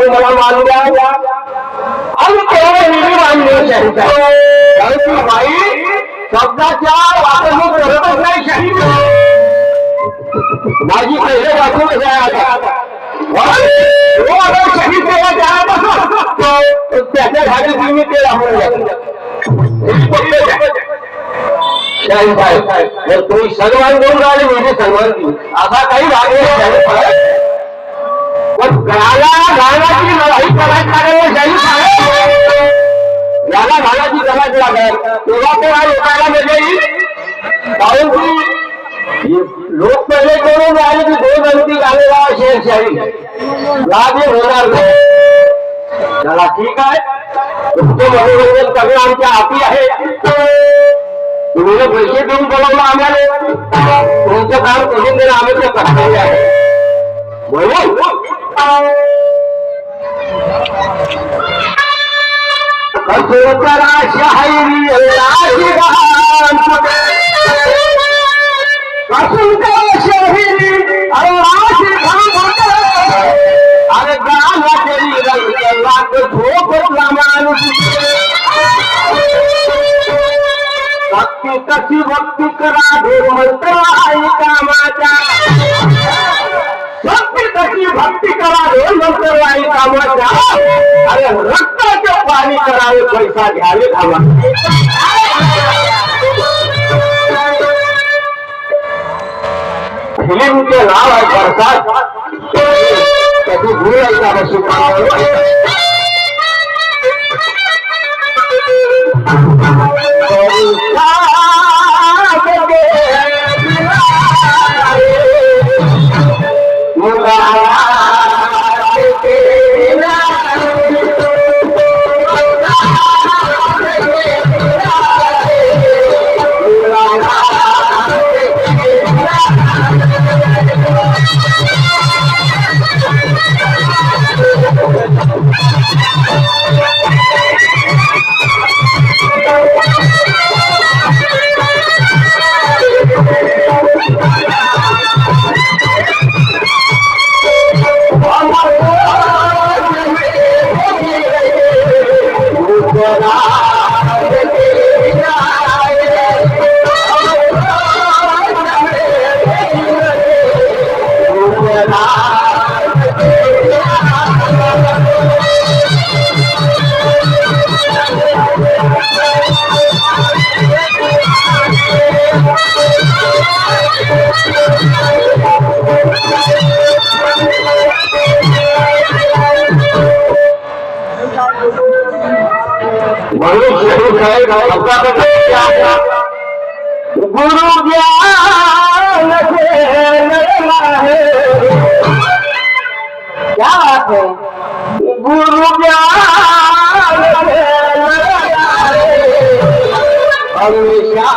मला मान द्या आणि बाई शब्दाच्या वापरणी करतच नाही शहीद माझी पहिले वाचून शहीद त्याच्या घाटी तुम्ही ते राहून तुम्ही सन्मान देऊन राहिले म्हणजे सन्मान देऊ असा काही भाग नाही पण गाण्याची लढाई करायची याला गाण्याची लढाई लागेल तेव्हा तेव्हा लोकांना म्हणजे कारण की लोक पहिले करून राहिले की दोन अंती गालेला शेरशाही लाभे होणार नाही त्याला ठीक आहे तुमचं मनोरंजन सगळं आमच्या हाती आहे तुम्ही पैसे देऊन बोलावलं आम्हाला तुमचं काम करून देणं आम्ही ते कर्तव्य आहे म्हणून शाहिरी अरे गाना तरी रंग झोपला माणूस भक्ती कशी भक्ती करा ढोर मंत्र आई कामाच्या भक्ती कशी भक्ती करा ढोर मंत्र आई कामाच्या अरे रक्ताचे पाणी करावे पैसा घ्यावे खावा फिल्मचे नाव आहे प्रसाद त्याची गुरु ऐकावं गुरु ज्ञान क्या बात है गुरु ज्ञान हमेशा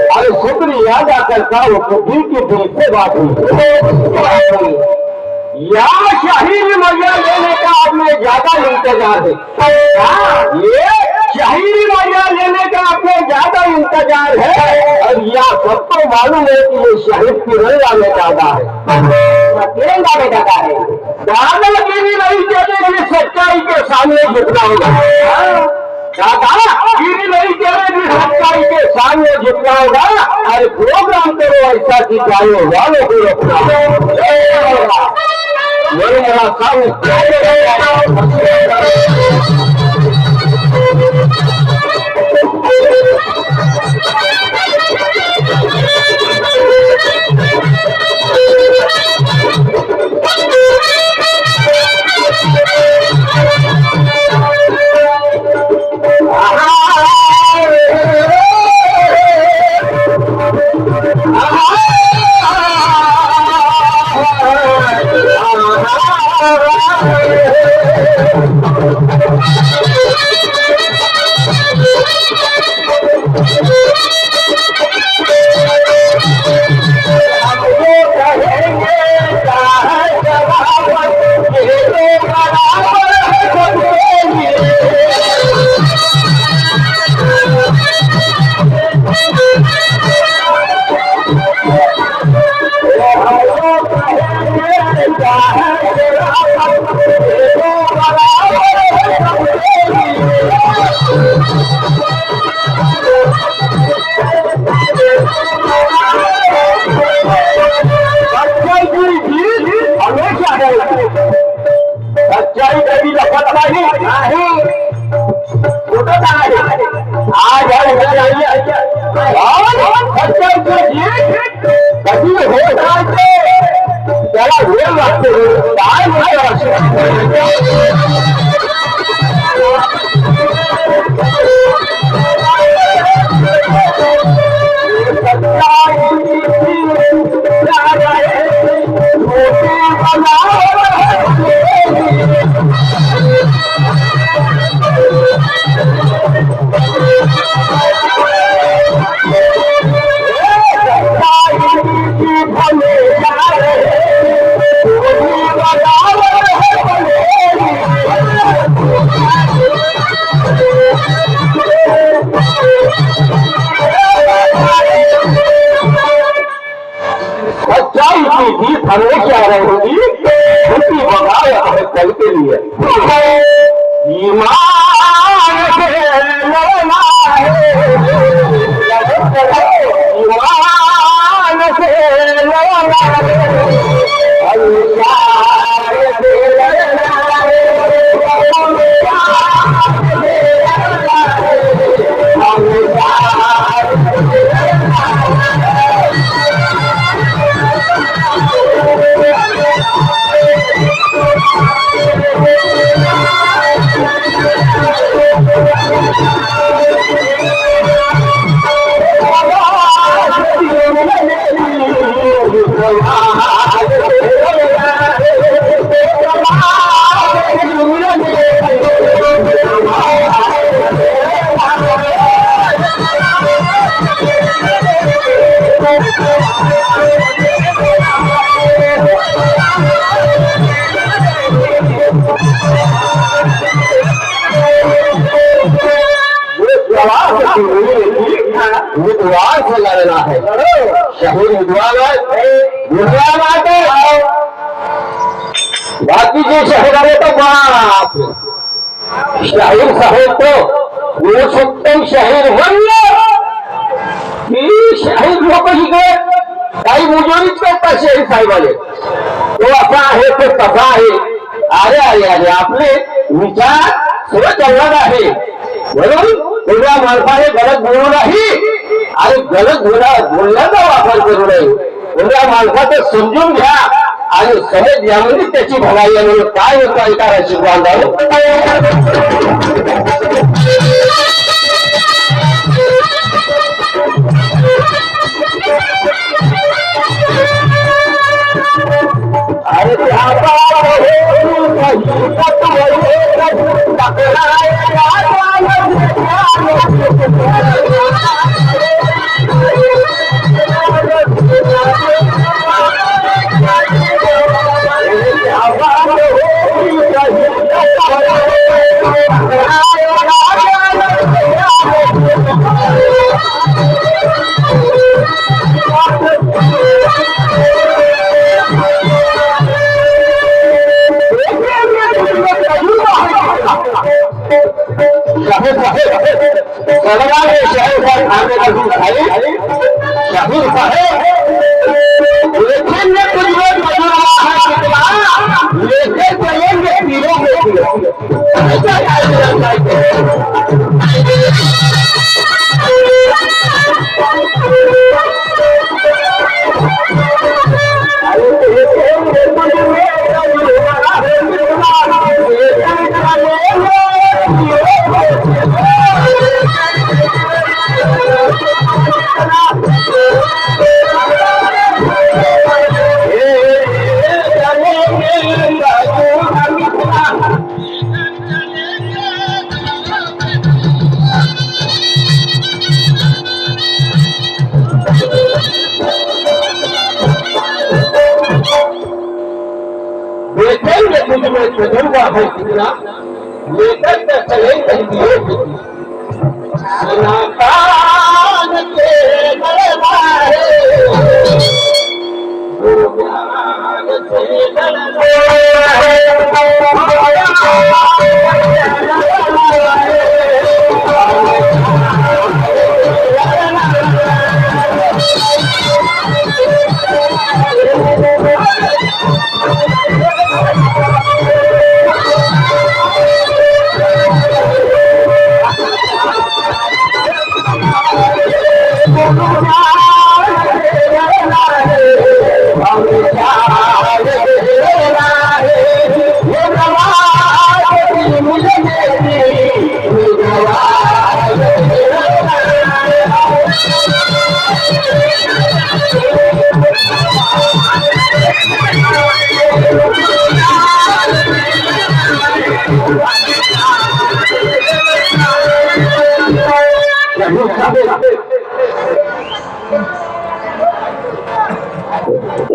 अरे शुक्रिया अदा करता हूँ दिल की दिल से बात हुई। या शाही मजा लेने का आपने ज्यादा इंतजार है, ये शाही मजा लेने का आपने ज्यादा इंतजार है, और यह सबको मालूम है कि ये शहीद की रंगा में ज्यादा है, तिरंगा में ज्यादा है। दादागिरी नहीं चलेगी, सच्चाई के सामने झुकना होगा। दादागिरी नहीं चलेगी, सच्चाई के सामने झुकना होगा। अरे प्रोग्राम करो ऐसा कि चाहे वालों को रखना होगा। मेरा सच्चाई कभी लपट नहीं उठत आहे। आज कधी होत त्याला वेळ लागतो, काय सच्चाई की जीत हमेशा रहेगी, उनकी बगावत है कल के लिए। ईमान से लड़ना है, ईमान से लड़ना है, अल्लाह से लड़ना है, विद्वान से लड़ना है, शहीद विद्वान बाकी जो शहीद है तो बाप शहीद साहेब तो पुरुषोत्तम शहीद म्हणलं की शहीद लोक इकडे काही मुजोरीच करतात शहीद साहेबाले, तो असा आहे तो तसा आहे। अरे अरे अरे आपले विचार सर्व चलत आहे, म्हणून तुझ्या माणसाने गलत बोलू नाही आणि गलत बोलण्याचा वापर करू नये। तुझ्या माणसाचं समजून घ्या आणि समज यामध्ये त्याची भलाई आहे म्हणून काय होतं ऐकायची बांधावं. अरे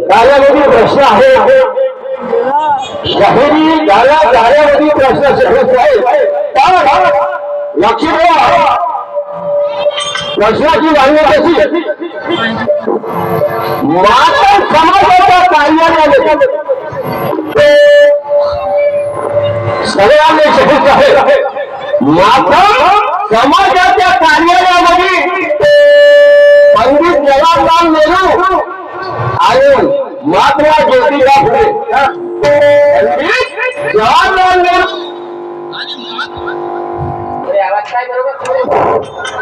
कार्यामध्ये प्रश्न आहे. शहरी कार्यामध्ये प्रश्न आहे. लक्ष द्या प्रश्नाची जाणीव कशी मात्र समाजाच्या कार्यालयामध्ये सगळ्यांनी शहीद आहे. मात्र समाजाच्या कार्यालयामध्ये पंडित जवाहरलाल नेहरू आणि महात्मा ज्योतिबा फुले जवाहरलाल नेहरू आवाज काय बरोबर